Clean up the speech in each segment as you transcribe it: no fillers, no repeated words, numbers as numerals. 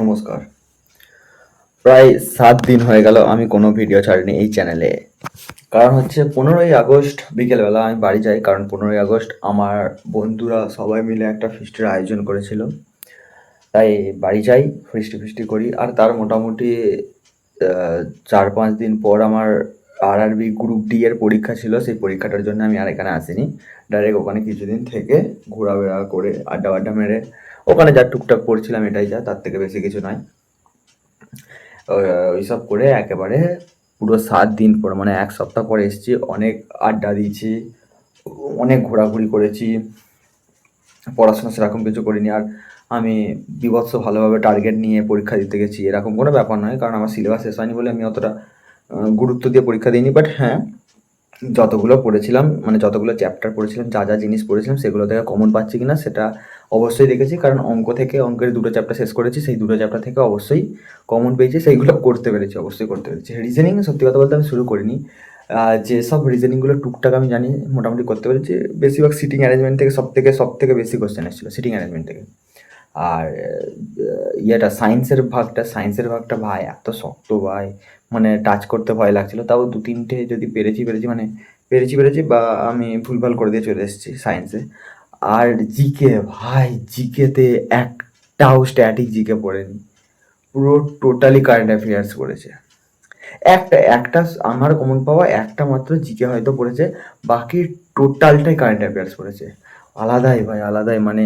নমস্কার। প্রায় ৭ দিন হয়ে গেল আমি কোনো ভিডিও ছাড়িনি এই চ্যানেলে। কারণ হচ্ছে ১৫ই আগস্ট বিকেলবেলা আমি বাড়ি যাই, কারণ ১৫ই আগস্ট আমার বন্ধুরা সবাই মিলে একটা ফিস্টের আয়োজন করেছিল। তাই বাড়ি যাই, ফিস্টি করি। আর তার মোটামুটি ৪-৫ দিন পর আমার আরআরবি গ্রুপ ডি এর পরীক্ষা ছিল। সেই পরীক্ষাটার জন্য আমি আর এখানে আসিনি। ডাইরেক্ট ওখানে কিছুদিন থেকে ঘোরাফেরা করে আড্ডা মেরে ওখানে যা টুকটাক পড়ছিলাম এটাই যা, তার থেকে বেশি কিছু নয়। ওইসব করে একেবারে পুরো ৭ দিন পর মানে ১ সপ্তাহ পরে এসেছি। অনেক আড্ডা দিয়েছি, অনেক ঘোরাঘুরি করেছি, পড়াশোনা সেরকম কিছু করিনি। আর আমি বীভৎস ভালোভাবে টার্গেট নিয়ে পরীক্ষা দিতে গেছি, এরকম কোনো ব্যাপার নয়, কারণ আমার সিলেবাস শেষ হয়নি বলে আমি অতটা গুরুত্ব দিয়ে পরীক্ষা দিইনি। বাট হ্যাঁ, যতগুলো পড়েছিলাম মানে যতগুলো চ্যাপ্টার পড়েছিলাম, যা জিনিস পড়েছিলাম সেগুলো থেকে কমন পাচ্ছি কিনা সেটা অবশ্যই দেখেছি। কারণ অঙ্কের 2টো চ্যাপ্টার শেষ করেছি, সেই 2টো চ্যাপ্টার থেকে অবশ্যই কমন পেয়েছি, সেইগুলো করতে পেরেছি, অবশ্যই করতে পেরেছি। রিজনিং সত্যি কথা বলতে আমি শুরু করিনি। যেসব রিজনিংগুলো টুকটাক আমি জানি মোটামুটি করতে পেরেছি। বেশিরভাগ সিটিং অ্যারেঞ্জমেন্ট থেকে সবথেকে বেশি কোশ্চেন এসেছিলো সিটিং অ্যারেঞ্জমেন্ট থেকে। আর সায়েন্সের ভাগটা ভাই এত শক্ত ভাই, মানে টাচ করতে ভয় লাগছিল। তাও 2-3টে যদি পেরেছি মানে পেরেছি বা আমি ভুলভাল করে দিয়ে চলে এসেছি সায়েন্সে। আর জিকে ভাই, জিকেতে একটাও স্ট্যাটিক জিকে পড়েনি, পুরো টোটালি কারেন্ট অ্যাফেয়ার্স পড়েছে। একটা আমার কমন পাওয়া একটা মাত্র জিকে হয়তো পড়েছে, বাকি টোটালটাই কারেন্ট অ্যাফেয়ার্স পড়েছে। আলাদাই ভাই, আলাদাই, মানে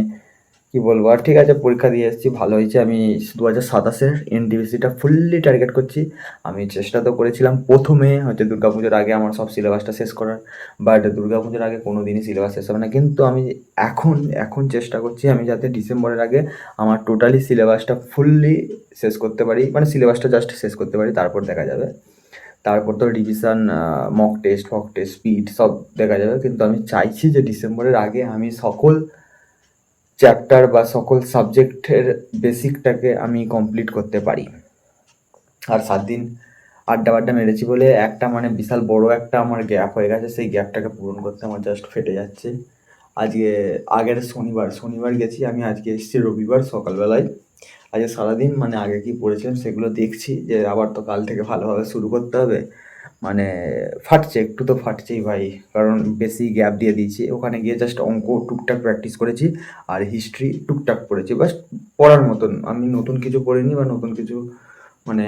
কি বলবো। আর ঠিক আছে, পরীক্ষা দিয়ে এসেছি, ভালো হয়েছে। আমি 2027-এর এনটিপিসিটা ফুললি টার্গেট করছি। আমি চেষ্টা তো করেছিলাম প্রথমে হয়তো দুর্গাপুজোর আগে আমার সব সিলেবাসটা শেষ করার, বাট দুর্গাপুজোর আগে কোনো দিনই সিলেবাস শেষ হবে না। কিন্তু আমি এখন চেষ্টা করছি আমি যাতে ডিসেম্বরের আগে আমার টোটালি সিলেবাসটা ফুললি শেষ করতে পারি, মানে সিলেবাসটা জাস্ট শেষ করতে পারি, তারপর দেখা যাবে। তারপর তো রিভিশন, মক টেস্ট স্পিড সব দেখা যাবে। কিন্তু আমি চাইছি যে ডিসেম্বরের আগে আমি সকল চ্যাপ্টার বা সকল সাবজেক্টের বেসিকটাকে আমি কমপ্লিট করতে পারি। আর ৭ দিন আড্ডা মেরেছি বলে একটা মানে বিশাল বড় একটা আমার গ্যাপ হয়ে গেছে, সেই গ্যাপটাকে পূরণ করতে আমার জাস্ট ফেটে যাচ্ছে। আজকে আগের শনিবার গেছি আমি, আজকে এসেছি রবিবার সকালবেলায়। আজকে সারাদিন মানে আগে কি পড়েছিলাম সেগুলো দেখছি, যে আবার তো কাল থেকে ভালোভাবে শুরু করতে হবে। মানে একটু তো ফাটছেই ভাই, কারণ বেশি গ্যাপ দিয়ে দিয়েছি। ওখানে গিয়ে জাস্ট অঙ্ক টুকটাক প্র্যাকটিস করেছি আর হিস্ট্রি টুকটাক পড়েছি, বাস পড়ার মতন। আমি নতুন কিছু পড়িনি বা নতুন কিছু মানে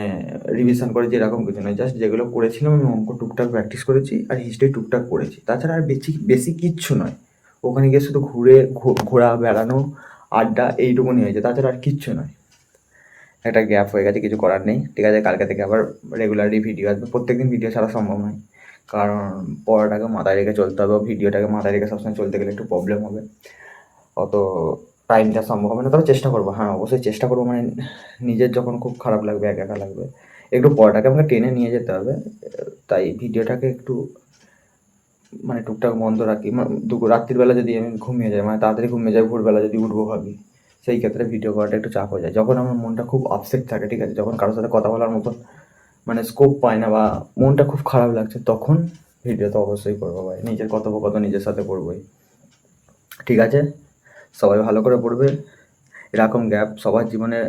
রিভিশন করেছি এরকম কিছু নয়। জাস্ট যেগুলো পড়েছিলাম আমি অঙ্ক টুকটাক প্র্যাকটিস করেছি আর হিস্ট্রি টুকটাক পড়েছি, তাছাড়া আর বেশি কিচ্ছু নয়। ওখানে গিয়ে শুধু ঘোরা বেড়ানো আড্ডা এইটুকুনি হয়েছে, তাছাড়া আর কিচ্ছু নয়। একটা গ্যাপ হয়ে গেছে, কিছু করার নেই। ঠিক আছে, কালকে থেকে আবার রেগুলারলি ভিডিও আসবে। প্রত্যেকদিন ভিডিও ছাড়া সম্ভব নয়, কারণ পড়াটাকে মাথায় রেখে চলতে হবে। ভিডিওটাকে মাথায় রেখে সবসময় চলতে গেলে একটু প্রবলেম হবে, অত টাইমটা সম্ভব হবে না। তবে চেষ্টা করবো, হ্যাঁ অবশ্যই চেষ্টা করবো। মানে নিজের যখন খুব খারাপ লাগবে, একা লাগবে, একটু পড়াটাকে আমাকে টেনে নিয়ে যেতে হবে। তাই ভিডিওটাকে একটু মানে টুকটাক বন্ধ রাখি। রাত্রিবেলা যদি আমি ঘুমিয়ে যাই, মানে তাড়াতাড়ি ঘুমিয়ে যাই, ভোরবেলা যদি উঠবো ভাবি, সেই ক্ষেত্রে ভিডিও করাটা একটু চাপ হয়ে যায়। যখন আমার মনটা খুব আপসেট থাকে, ঠিক আছে, যখন কারোর সাথে কথা বলার মতন মানে স্কোপ পায় না বা মনটা খুব খারাপ লাগছে, তখন ভিডিও তো অবশ্যই করবো ভাই। নিজের কথোপকথন নিজের সাথে করবোই। ঠিক আছে, সবাই ভালো করে পড়বে। এরকম গ্যাপ সবার জীবনে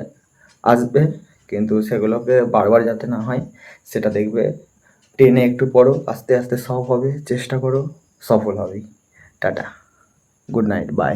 আসবে, কিন্তু সেগুলোকে বারবার যাতে না হয় সেটা দেখবে। টেনে একটু পড়ো, আস্তে আস্তে সব হবে, চেষ্টা করো, সফল হবেই। Tata, good night, by.